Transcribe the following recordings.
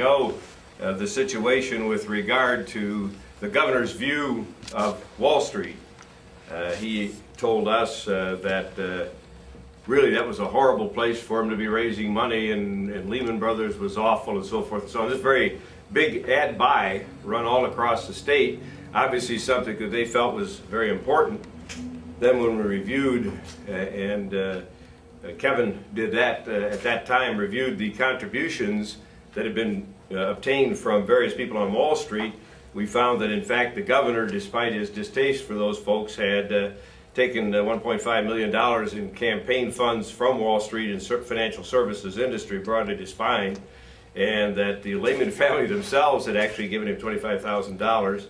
know the situation with regard to the governor's view of Wall Street. He told us that really that was a horrible place for him to be raising money, and Lehman Brothers was awful and so forth and so on. This very big ad buy run all across the state, obviously something that they felt was very important. Then when we reviewed, Kevin did that at that time, reviewed the contributions that had been obtained from various people on Wall Street, we found that in fact the governor, despite his distaste for those folks, had taken $1.5 million in campaign funds from Wall Street and financial services industry, broadly defined, and that the Lehman family themselves had actually given him $25,000,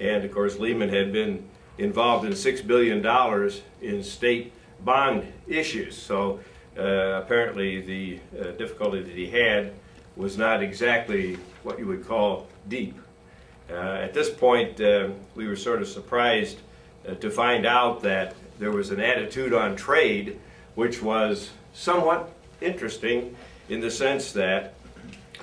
and of course Lehman had been involved in $6 billion in state bond issues. So apparently the difficulty that he had was not exactly what you would call deep. At this point, we were sort of surprised to find out that there was an attitude on trade which was somewhat interesting, in the sense that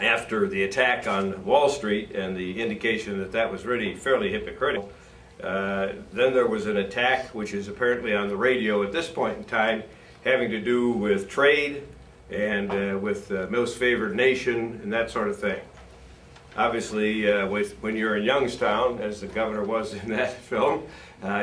after the attack on Wall Street and the indication that that was really fairly hypocritical, then there was an attack which is apparently on the radio at this point in time, having to do with trade and with most favored nation and that sort of thing. Obviously, when you're in Youngstown, as the governor was in that film,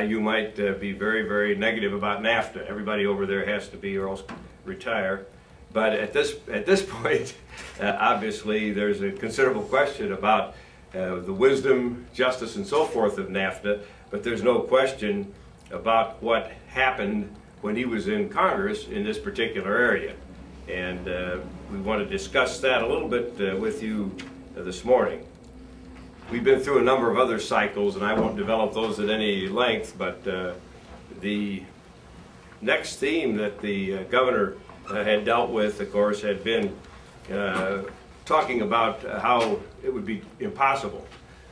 you might be very, very negative about NAFTA. Everybody over there has to be or else retire. But at this point, obviously, there's a considerable question about the wisdom, justice, and so forth of NAFTA, but there's no question about what happened when he was in Congress in this particular area. And we want to discuss that a little bit with you this morning. We've been through a number of other cycles, and I won't develop those at any length, but the next theme that the governor had dealt with, of course, had been talking about how it would be impossible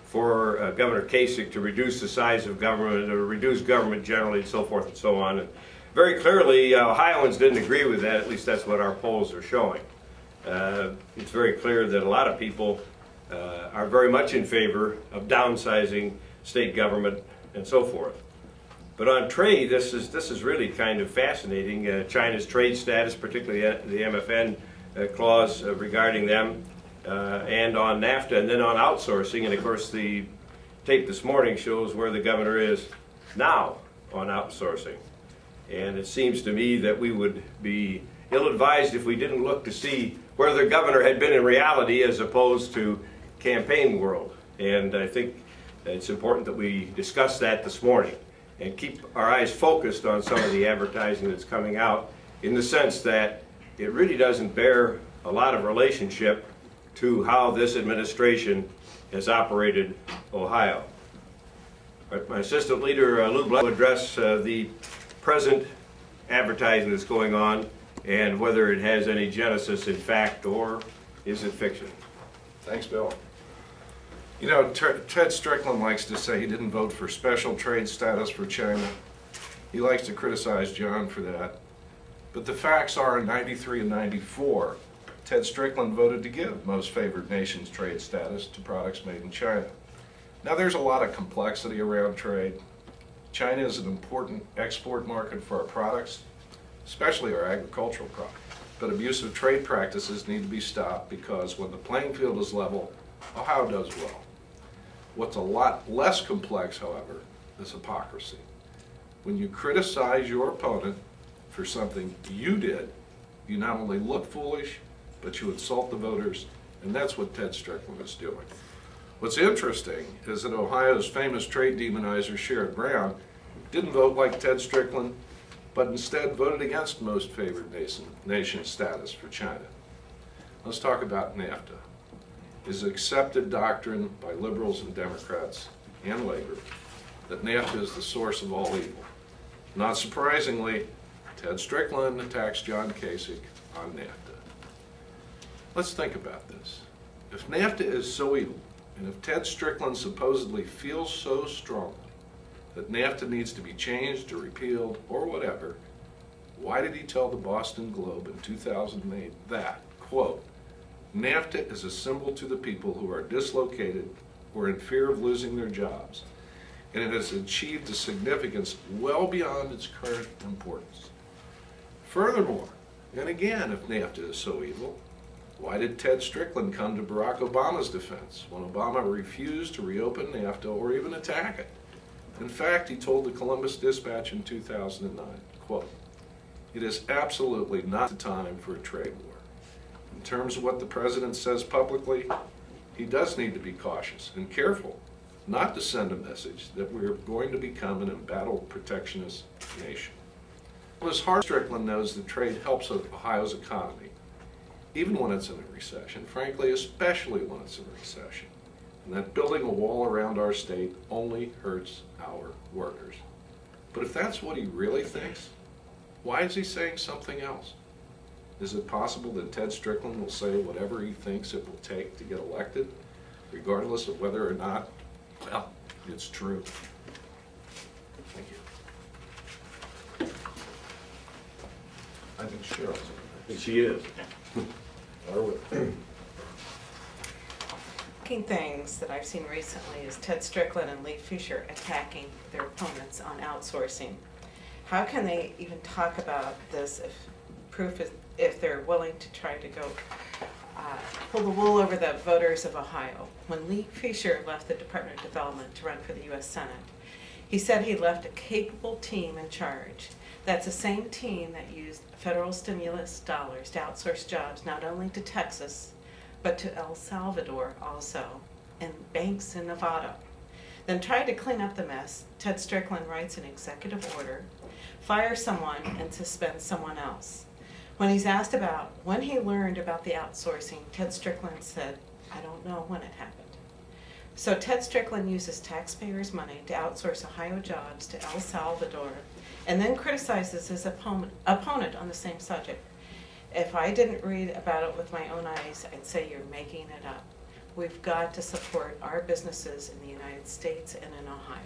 for Governor Kasich to reduce the size of government, or reduce government generally, and so forth and so on. And very clearly, Ohioans didn't agree with that. At least that's what our polls are showing. It's very clear that a lot of people are very much in favor of downsizing state government and so forth. But on trade, this is really kind of fascinating. China's trade status, particularly the MFN clause regarding them, and on NAFTA, and then on outsourcing. And of course, the tape this morning shows where the governor is now on outsourcing. And it seems to me that we would be ill-advised if we didn't look to see where the governor had been in reality as opposed to campaign world. And I think it's important that we discuss that this morning and keep our eyes focused on some of the advertising that's coming out, in the sense that it really doesn't bear a lot of relationship to how this administration has operated Ohio. My assistant leader, Lou Blessing, will address the present advertising that's going on and whether it has any genesis in fact or is it fiction. Thanks, Bill. You know, Ted Strickland likes to say he didn't vote for special trade status for China. He likes to criticize John for that. But the facts are, in '93 and '94, Ted Strickland voted to give most favored nations trade status to products made in China. Now, there's a lot of complexity around trade. China is an important export market for our products, especially our agricultural products. But abusive trade practices need to be stopped, because when the playing field is level, Ohio does well. What's a lot less complex, however, is hypocrisy. When you criticize your opponent for something you did, you not only look foolish, but you insult the voters, and that's what Ted Strickland is doing. What's interesting is that Ohio's famous trade demonizer, Sherrod Brown, didn't vote like Ted Strickland, but instead voted against most favored nation status for China. Let's talk about NAFTA. It is accepted doctrine by liberals and Democrats and labor that NAFTA is the source of all evil. Not surprisingly, Ted Strickland attacks John Kasich on NAFTA. Let's think about this. If NAFTA is so evil, and if Ted Strickland supposedly feels so strongly that NAFTA needs to be changed or repealed or whatever, why did he tell the Boston Globe in 2008 that, quote, NAFTA is a symbol to the people who are dislocated or in fear of losing their jobs, and it has achieved a significance well beyond its current importance. Furthermore, and again, if NAFTA is so evil, why did Ted Strickland come to Barack Obama's defense when Obama refused to reopen NAFTA or even attack it? In fact, he told the Columbus Dispatch in 2009, quote, "It is absolutely not the time for a trade war. In terms of what the president says publicly, he does need to be cautious and careful not to send a message that we're going to become an embattled protectionist nation." Well, as hard as Strickland knows that trade helps Ohio's economy, even when it's in a recession, frankly, especially when it's in a recession, and that building a wall around our state only hurts our workers. But if that's what he really thinks, why is he saying something else? Is it possible that Ted Strickland will say whatever he thinks it will take to get elected, regardless of whether or not, well, it's true? Thank you. I think Cheryl's. I think she is. Shocking things that I've seen recently is Ted Strickland and Lee Fisher attacking their opponents on outsourcing. How can they even talk about this if they're willing to try to go pull the wool over the voters of Ohio? When Lee Fisher left the Department of Development to run for the U.S. Senate, he said he left a capable team in charge. That's the same team that used federal stimulus dollars to outsource jobs not only to Texas, but to El Salvador also, and banks in Nevada. Then tried to clean up the mess. Ted Strickland writes an executive order, fires someone, and suspends someone else. When he's asked about when he learned about the outsourcing, Ted Strickland said, "I don't know when it happened." So Ted Strickland uses taxpayers' money to outsource Ohio jobs to El Salvador, and then criticizes his opponent on the same subject. If I didn't read about it with my own eyes, I'd say you're making it up. We've got to support our businesses in the United States and in Ohio.